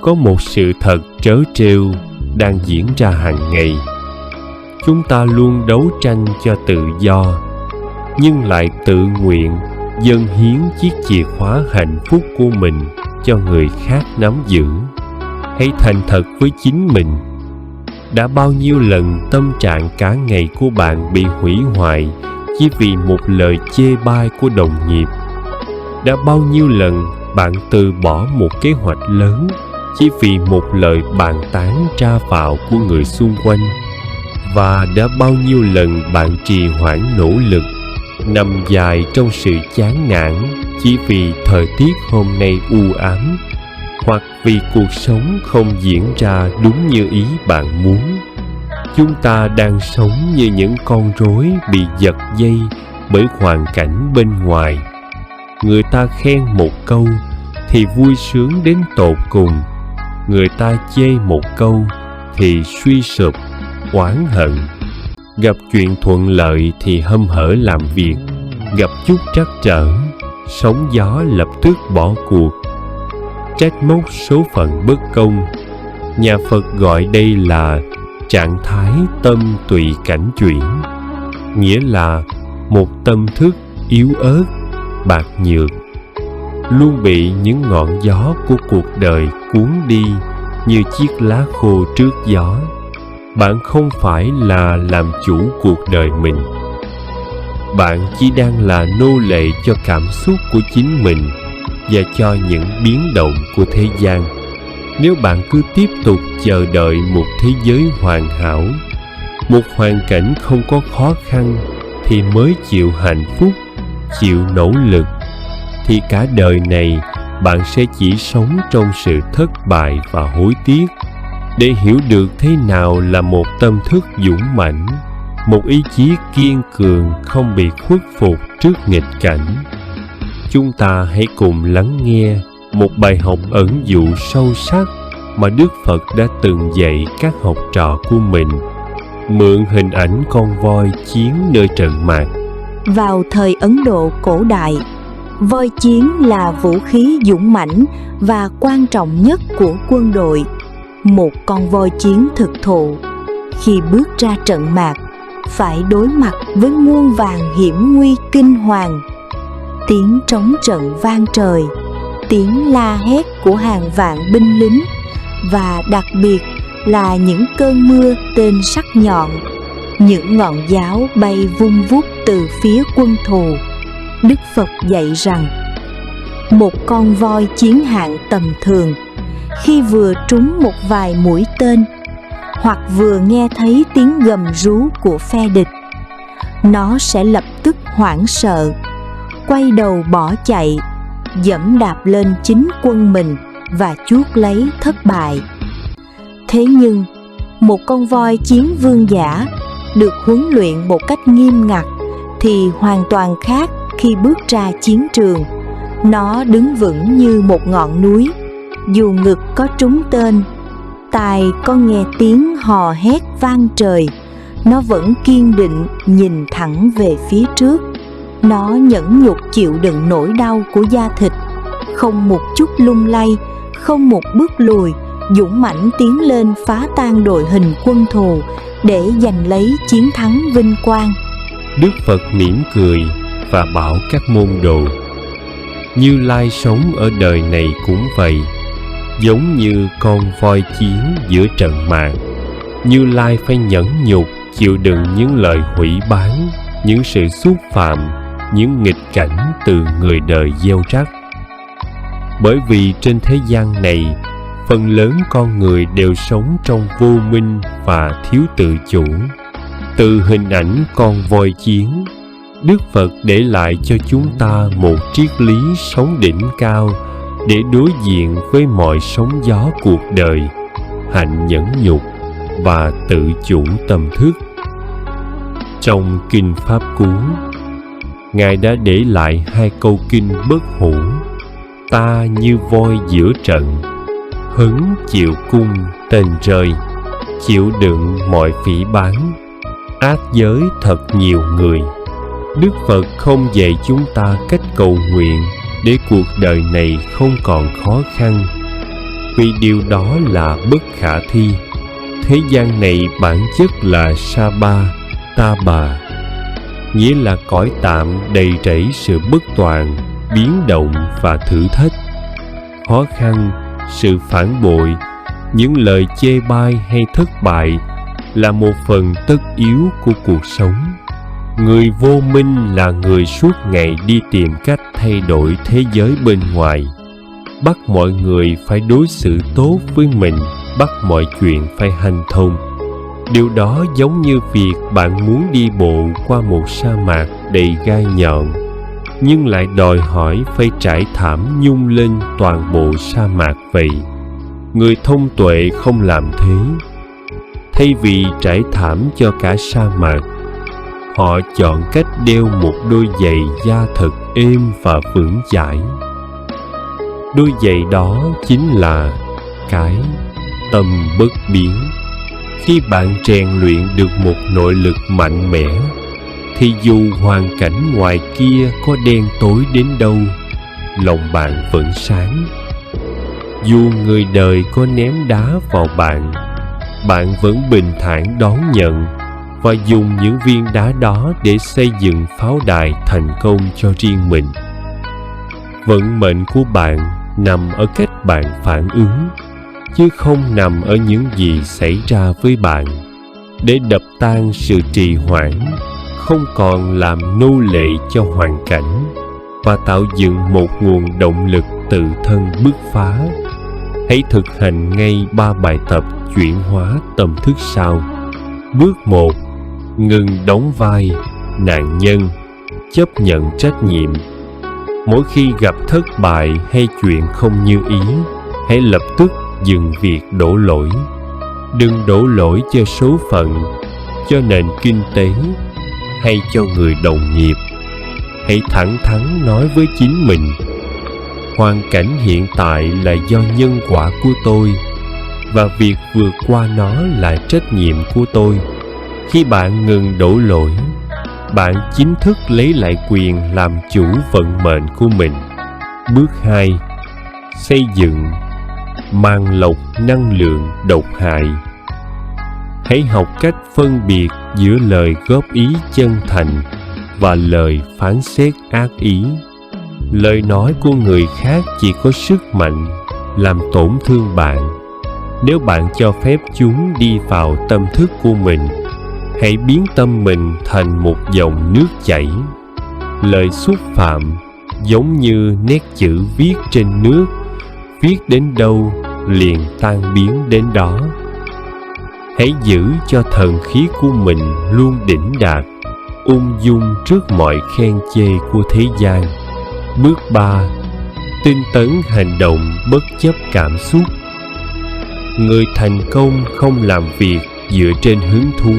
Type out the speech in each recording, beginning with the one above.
có một sự thật trớ trêu đang diễn ra hàng ngày. Chúng ta luôn đấu tranh cho tự do, nhưng lại tự nguyện dâng hiến chiếc chìa khóa hạnh phúc của mình cho người khác nắm giữ. Hãy thành thật với chính mình. Đã bao nhiêu lần tâm trạng cả ngày của bạn bị hủy hoại chỉ vì một lời chê bai của đồng nghiệp? Đã bao nhiêu lần bạn từ bỏ một kế hoạch lớn chỉ vì một lời bàn tán tra vào của người xung quanh? Và đã bao nhiêu lần bạn trì hoãn nỗ lực, nằm dài trong sự chán nản chỉ vì thời tiết hôm nay u ám, hoặc vì cuộc sống không diễn ra đúng như ý bạn muốn? Chúng ta đang sống như những con rối bị giật dây bởi hoàn cảnh bên ngoài. Người ta khen một câu thì vui sướng đến tột cùng, người ta chê một câu thì suy sụp, oán hận. Gặp chuyện thuận lợi thì hăm hở làm việc, gặp chút trắc trở, sóng gió lập tức bỏ cuộc, trách móc số phận bất công. Nhà Phật gọi đây là trạng thái tâm tùy cảnh chuyển, nghĩa là một tâm thức yếu ớt, bạc nhược, luôn bị những ngọn gió của cuộc đời cuốn đi như chiếc lá khô trước gió. Bạn không phải là làm chủ cuộc đời mình. Bạn chỉ đang là nô lệ cho cảm xúc của chính mình và cho những biến động của thế gian. Nếu bạn cứ tiếp tục chờ đợi một thế giới hoàn hảo, một hoàn cảnh không có khó khăn thì mới chịu hạnh phúc, chịu nỗ lực, thì cả đời này bạn sẽ chỉ sống trong sự thất bại và hối tiếc. Để hiểu được thế nào là một tâm thức dũng mãnh, một ý chí kiên cường không bị khuất phục trước nghịch cảnh, chúng ta hãy cùng lắng nghe một bài học ẩn dụ sâu sắc mà Đức Phật đã từng dạy các học trò của mình, mượn hình ảnh con voi chiến nơi trận mạc. Vào thời Ấn Độ cổ đại, voi chiến là vũ khí dũng mãnh và quan trọng nhất của quân đội. Một con voi chiến thực thụ, khi bước ra trận mạc, phải đối mặt với muôn vàn hiểm nguy kinh hoàng. Tiếng trống trận vang trời, tiếng la hét của hàng vạn binh lính, và đặc biệt là những cơn mưa tên sắc nhọn, những ngọn giáo bay vung vút từ phía quân thù. Đức Phật dạy rằng, một con voi chiến hạng tầm thường, khi vừa trúng một vài mũi tên, hoặc vừa nghe thấy tiếng gầm rú của phe địch, nó sẽ lập tức hoảng sợ, quay đầu bỏ chạy, giẫm đạp lên chính quân mình và chuốc lấy thất bại. Thế nhưng, một con voi chiến vương giả được huấn luyện một cách nghiêm ngặt thì hoàn toàn khác khi bước ra chiến trường. Nó đứng vững như một ngọn núi, dù ngực có trúng tên, tai có nghe tiếng hò hét vang trời, nó vẫn kiên định nhìn thẳng về phía trước. Nó nhẫn nhục chịu đựng nỗi đau của da thịt, không một chút lung lay, không một bước lùi, dũng mãnh tiến lên phá tan đội hình quân thù để giành lấy chiến thắng vinh quang. Đức Phật mỉm cười và bảo các môn đồ: Như Lai sống ở đời này cũng vậy, giống như con voi chiến giữa trận mạc. Như Lai phải nhẫn nhục chịu đựng những lời hủy báng, những sự xúc phạm, những nghịch cảnh từ người đời gieo rắc. Bởi vì trên thế gian này, phần lớn con người đều sống trong vô minh và thiếu tự chủ. Từ hình ảnh con voi chiến, Đức Phật để lại cho chúng ta một triết lý sống đỉnh cao để đối diện với mọi sóng gió cuộc đời, hạnh nhẫn nhục và tự chủ tâm thức. Trong Kinh Pháp Cú, Ngài đã để lại hai câu kinh bất hủ: Ta như voi giữa trận, hứng chịu cung tên rơi, chịu đựng mọi phỉ báng, ác giới thật nhiều người. Đức Phật không dạy chúng ta cách cầu nguyện để cuộc đời này không còn khó khăn. vì điều đó là bất khả thi. Thế gian này bản chất là Sabha Taba, nghĩa là cõi tạm đầy rẫy sự bất toàn, biến động và thử thách. Khó khăn, sự phản bội, những lời chê bai hay thất bại là một phần tất yếu của cuộc sống. Người vô minh là người suốt ngày đi tìm cách thay đổi thế giới bên ngoài, bắt mọi người phải đối xử tốt với mình, bắt mọi chuyện phải hanh thông. Điều đó giống như việc bạn muốn đi bộ qua một sa mạc đầy gai nhọn, nhưng lại đòi hỏi phải trải thảm nhung lên toàn bộ sa mạc vậy. Người thông tuệ không làm thế. Thay vì trải thảm cho cả sa mạc, họ chọn cách đeo một đôi giày da thật êm và vững chãi. Đôi giày đó chính là cái tâm bất biến. Khi bạn rèn luyện được một nội lực mạnh mẽ, thì dù hoàn cảnh ngoài kia có đen tối đến đâu, lòng bạn vẫn sáng. Dù người đời có ném đá vào bạn, bạn vẫn bình thản đón nhận và dùng những viên đá đó để xây dựng pháo đài thành công cho riêng mình. Vận mệnh của bạn nằm ở cách bạn phản ứng, chứ không nằm ở những gì xảy ra với bạn. Để đập tan sự trì hoãn, không còn làm nô lệ cho hoàn cảnh, và tạo dựng một nguồn động lực tự thân bứt phá, hãy thực hành ngay 3 bài tập chuyển hóa tâm thức sau. Bước 1. Ngừng đóng vai nạn nhân, chấp nhận trách nhiệm. Mỗi khi gặp thất bại hay chuyện không như ý, hãy lập tức dừng việc đổ lỗi. Đừng đổ lỗi cho số phận, cho nền kinh tế hay cho người đồng nghiệp. Hãy thẳng thắn nói với chính mình: hoàn cảnh hiện tại là do nhân quả của tôi, và việc vượt qua nó là trách nhiệm của tôi. Khi bạn ngừng đổ lỗi, bạn chính thức lấy lại quyền làm chủ vận mệnh của mình. Bước 2. Xây dựng màng lọc năng lượng độc hại. Hãy học cách phân biệt giữa lời góp ý chân thành và lời phán xét ác ý. Lời nói của người khác chỉ có sức mạnh làm tổn thương bạn. Nếu bạn cho phép chúng đi vào tâm thức của mình, hãy biến tâm mình thành một dòng nước chảy. Lời xúc phạm giống như nét chữ viết trên nước, viết đến đâu liền tan biến đến đó. Hãy giữ cho thần khí của mình luôn đỉnh đạt, ung dung trước mọi khen chê của thế gian. Bước 3. Tinh tấn hành động bất chấp cảm xúc. Người thành công không làm việc dựa trên hứng thú.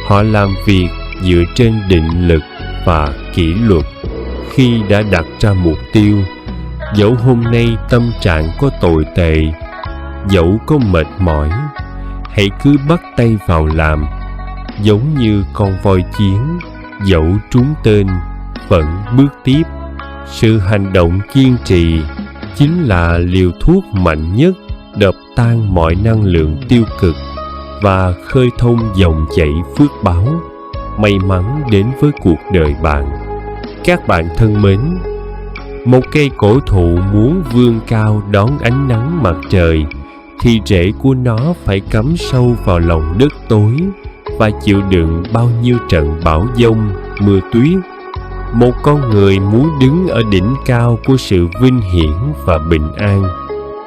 Họ làm việc dựa trên định lực và kỷ luật. Khi đã đặt ra mục tiêu, dẫu hôm nay tâm trạng có tồi tệ, dẫu có mệt mỏi, hãy cứ bắt tay vào làm. Giống như con voi chiến, dẫu trúng tên vẫn bước tiếp. Sự hành động kiên trì chính là liều thuốc mạnh nhất đập tan mọi năng lượng tiêu cực và khơi thông dòng chảy phước báo, may mắn đến với cuộc đời bạn. Các bạn thân mến, một cây cổ thụ muốn vươn cao đón ánh nắng mặt trời thì rễ của nó phải cắm sâu vào lòng đất tối và chịu đựng bao nhiêu trận bão giông, mưa tuyết. Một con người muốn đứng ở đỉnh cao của sự vinh hiển và bình an,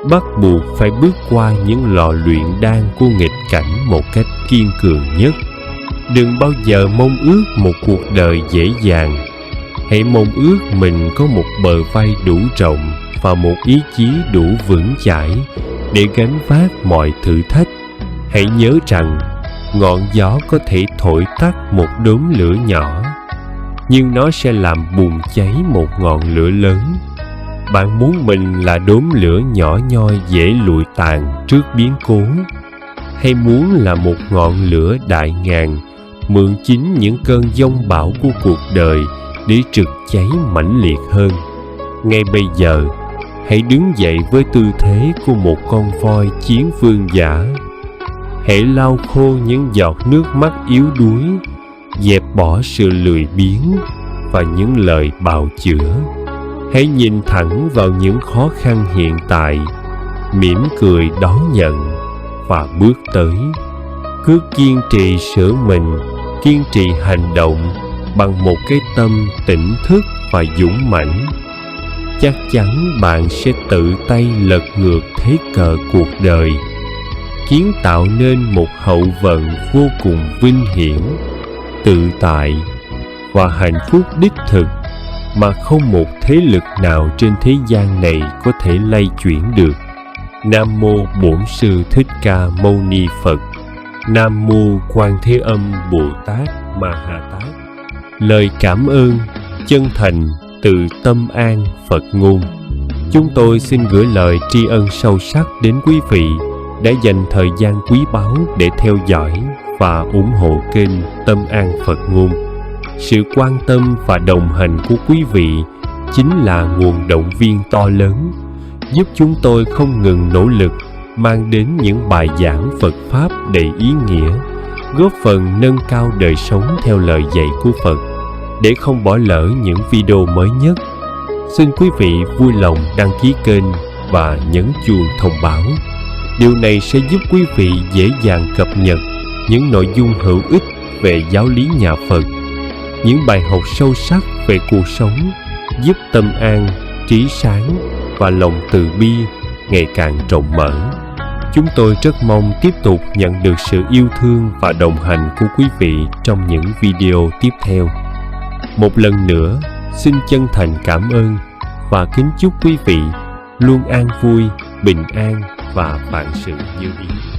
bắt buộc phải bước qua những lò luyện đan của nghịch cảnh một cách kiên cường nhất. Đừng bao giờ mong ước một cuộc đời dễ dàng. Hãy mong ước mình có một bờ vai đủ rộng và một ý chí đủ vững chãi để gánh vác mọi thử thách. Hãy nhớ rằng ngọn gió có thể thổi tắt một đốm lửa nhỏ, nhưng nó sẽ làm bùng cháy một ngọn lửa lớn. Bạn muốn mình là đốm lửa nhỏ nhoi dễ lụi tàn trước biến cố, hay muốn là một ngọn lửa đại ngàn, mượn chính những cơn giông bão của cuộc đời để trực cháy mãnh liệt hơn? Ngay bây giờ, Hãy đứng dậy với tư thế của một con voi chiến vương giả. Hãy lau khô những giọt nước mắt yếu đuối, dẹp bỏ sự lười biếng và những lời bào chữa. Hãy nhìn thẳng vào những khó khăn hiện tại, mỉm cười đón nhận và bước tới. Cứ kiên trì sửa mình, kiên trì hành động bằng một cái tâm tỉnh thức và dũng mãnh. Chắc chắn bạn sẽ tự tay lật ngược thế cờ cuộc đời, kiến tạo nên một hậu vận vô cùng vinh hiển, tự tại và hạnh phúc đích thực mà không một thế lực nào trên thế gian này có thể lay chuyển được. Nam mô Bổn Sư Thích Ca Mâu Ni Phật. Nam mô Quan Thế Âm Bồ Tát Ma Ha Tát. Lời cảm ơn chân thành từ tâm an Phật ngôn. Chúng tôi xin gửi lời tri ân sâu sắc đến quý vị đã dành thời gian quý báu để theo dõi và ủng hộ kênh Tâm An Phật ngôn. Sự quan tâm và đồng hành của quý vị chính là nguồn động viên to lớn, giúp chúng tôi không ngừng nỗ lực mang đến những bài giảng Phật Pháp đầy ý nghĩa, góp phần nâng cao đời sống theo lời dạy của Phật. Để không bỏ lỡ những video mới nhất, xin quý vị vui lòng đăng ký kênh và nhấn chuông thông báo. Điều này sẽ giúp quý vị dễ dàng cập nhật những nội dung hữu ích về giáo lý nhà Phật, những bài học sâu sắc về cuộc sống, giúp tâm an, trí sáng và lòng từ bi ngày càng rộng mở. Chúng tôi rất mong tiếp tục nhận được sự yêu thương và đồng hành của quý vị trong những video tiếp theo. Một lần nữa, xin chân thành cảm ơn và kính chúc quý vị luôn an vui, bình an và vạn sự như ý.